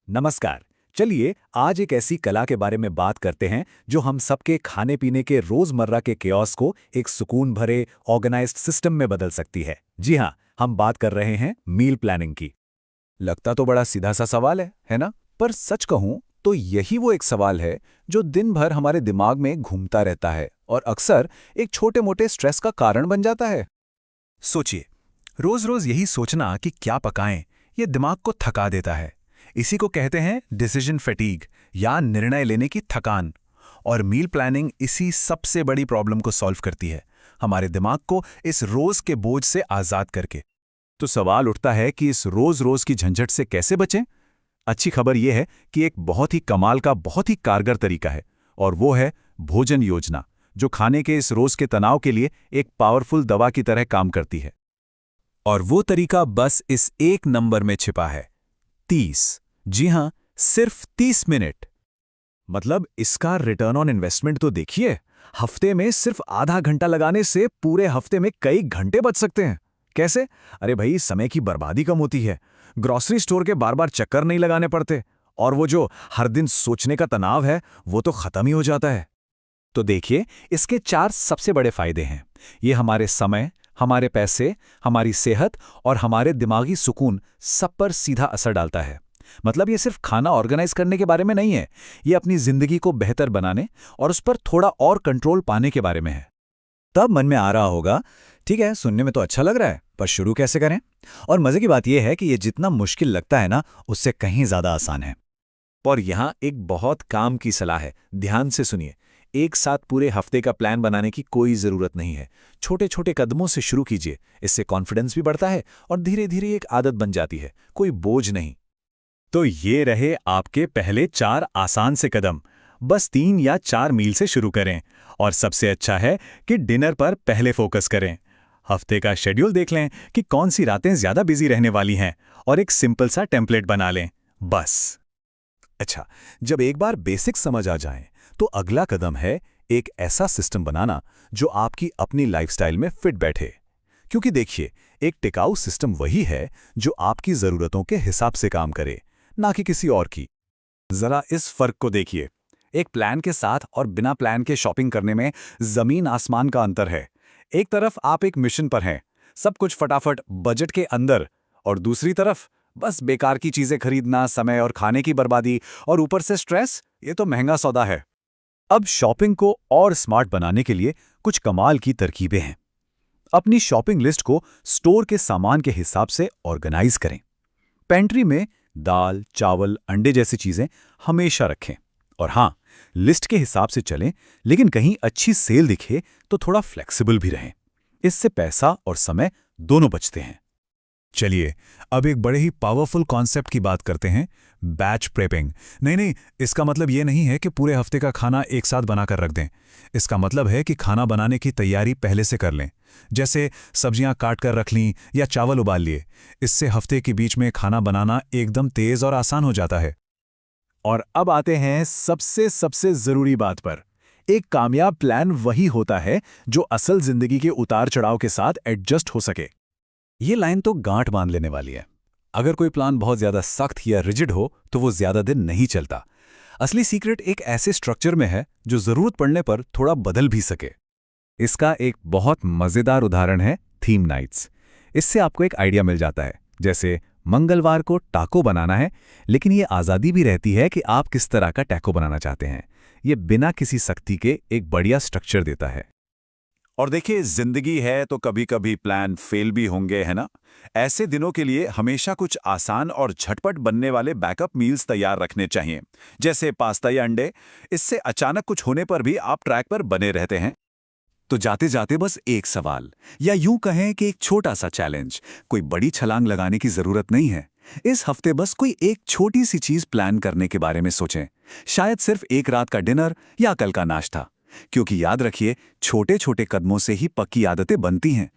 नमस्कार। चलिए आज एक ऐसी कला के बारे में बात करते हैं जो हम सबके खाने पीने के रोजमर्रा के केओस को एक सुकून भरे ऑर्गेनाइज्ड सिस्टम में बदल सकती है। जी हाँ, हम बात कर रहे हैं मील प्लानिंग की। लगता तो बड़ा सीधा सा सवाल है ना? पर सच कहूं तो यही वो एक सवाल है जो दिन भर हमारे दिमाग में घूमता रहता है और अक्सर एक छोटे-मोटे स्ट्रेस का कारण बन जाता है। सोचिए, रोज रोज यही सोचना कि क्या पकाएं, ये दिमाग को थका देता है। इसी को कहते हैं डिसीजन फैटीग या निर्णय लेने की थकान। और मील प्लानिंग इसी सबसे बड़ी प्रॉब्लम को सॉल्व करती है, हमारे दिमाग को इस रोज के बोझ से आजाद करके। तो सवाल उठता है कि इस रोज रोज की झंझट से कैसे बचें? अच्छी खबर यह है कि एक बहुत ही कमाल का बहुत ही कारगर तरीका है, और वो है भोजन योजना, जो खाने के इस रोज के तनाव के लिए एक पावरफुल दवा की तरह काम करती है। और वो तरीका बस इस एक नंबर में छिपा है, 30। जी हां, सिर्फ 30 मिनट। मतलब इसका रिटर्न ऑन इन्वेस्टमेंट तो देखिए। हफ्ते में सिर्फ आधा घंटा लगाने से पूरे हफ्ते में कई घंटे बच सकते हैं। कैसे? अरे भाई, समय की बर्बादी कम होती है, ग्रोसरी स्टोर के बार बार चक्कर नहीं लगाने पड़ते, और वो जो हर दिन सोचने का तनाव है वो तो खत्म ही हो जाता है। तो देखिए, इसके 4 सबसे बड़े फायदे हैं। ये हमारे समय, हमारे पैसे, हमारी सेहत और हमारे दिमागी सुकून सब पर सीधा असर डालता है। मतलब ये सिर्फ खाना ऑर्गेनाइज करने के बारे में नहीं है, ये अपनी जिंदगी को बेहतर बनाने और उस पर थोड़ा और कंट्रोल पाने के बारे में है। तब मन में आ रहा होगा, ठीक है, सुनने में तो अच्छा लग रहा है, पर शुरू कैसे करें? और मजे की बात यह है कि ये जितना मुश्किल लगता है ना, उससे कहीं ज्यादा आसान है। और यहां एक बहुत काम की सलाह है, ध्यान से सुनिए। एक साथ पूरे हफ्ते का प्लान बनाने की कोई जरूरत नहीं है। छोटे छोटे कदमों से शुरू कीजिए, इससे कॉन्फिडेंस भी बढ़ता है और धीरे धीरे एक आदत बन जाती है, कोई बोझ नहीं। तो ये रहे आपके पहले 4 आसान से कदम। बस 3 या 4 मील से शुरू करें। और सबसे अच्छा है कि डिनर पर पहले फोकस करें। हफ्ते का शेड्यूल देख लें कि कौन सी रातें ज्यादा बिजी रहने वाली हैं और एक सिंपल सा टेम्पलेट बना लें, बस। अच्छा, जब एक बार बेसिक्स समझ आ जाएं, तो अगला कदम है एक ऐसा सिस्टम बनाना जो आपकी अपनी लाइफस्टाइल में फिट बैठे। क्योंकि देखिए, एक टिकाऊ सिस्टम वही है जो आपकी जरूरतों के हिसाब से काम करे, ना कि किसी और की। जरा इस फर्क को देखिए। एक प्लान के साथ और बिना प्लान के शॉपिंग करने में जमीन आसमान का अंतर है। एक तरफ आप एक मिशन पर हैं, सब कुछ फटाफट बजट के अंदर, और दूसरी तरफ बस बेकार की चीजें खरीदना, समय और खाने की बर्बादी, और ऊपर से स्ट्रेस। ये तो महंगा सौदा है। अब शॉपिंग को और स्मार्ट बनाने के लिए कुछ कमाल की तरकीबें हैं। अपनी शॉपिंग लिस्ट को स्टोर के सामान के हिसाब से ऑर्गेनाइज करें। पेंट्री में दाल, चावल, अंडे जैसी चीजें हमेशा रखें। और हाँ, लिस्ट के हिसाब से चलें, लेकिन कहीं अच्छी सेल दिखे तो थोड़ा फ्लेक्सिबल भी रहें। इससे पैसा और समय दोनों बचते हैं। चलिए, अब एक बड़े ही पावरफुल कॉन्सेप्ट की बात करते हैं, बैच प्रेपिंग। नहीं, इसका मतलब ये नहीं है कि पूरे हफ्ते का खाना एक साथ बनाकर रख दें। इसका मतलब है कि खाना बनाने की तैयारी पहले से कर लें। जैसे सब्जियां काट कर रख लीं या चावल उबाल लिए। इससे हफ्ते के बीच में खाना बनाना एकदम तेज और आसान हो जाता है। और अब आते हैं सबसे सबसे जरूरी बात पर। एक कामयाब प्लान वही होता है जो असल जिंदगी के उतार चढ़ाव के साथ एडजस्ट हो सके। ये लाइन तो गांठ बांध लेने वाली है। अगर कोई प्लान बहुत ज्यादा सख्त या रिजिड हो तो वो ज्यादा दिन नहीं चलता। असली सीक्रेट एक ऐसे स्ट्रक्चर में है जो जरूरत पड़ने पर थोड़ा बदल भी सके। इसका एक बहुत मजेदार उदाहरण है थीम नाइट्स। इससे आपको एक आइडिया मिल जाता है। जैसे मंगलवार को टाको बनाना है, लेकिन ये आज़ादी भी रहती है कि आप किस तरह का टैको बनाना चाहते हैं। ये बिना किसी सख्ती के एक बढ़िया स्ट्रक्चर देता है। और देखिए, जिंदगी है तो कभी कभी प्लान फेल भी होंगे, है ना? ऐसे दिनों के लिए हमेशा कुछ आसान और झटपट बनने वाले बैकअप मील्स तैयार रखने चाहिए, जैसे पास्ता या अंडे। इससे अचानक कुछ होने पर भी आप ट्रैक पर बने रहते हैं। तो जाते जाते बस एक सवाल, या यूं कहें कि एक छोटा सा चैलेंज। कोई बड़ी छलांग लगाने की जरूरत नहीं है। इस हफ्ते बस कोई एक छोटी सी चीज प्लान करने के बारे में सोचें। शायद सिर्फ एक रात का डिनर या कल का नाश्ता। क्योंकि याद रखिए, छोटे छोटे कदमों से ही पक्की आदतें बनती हैं।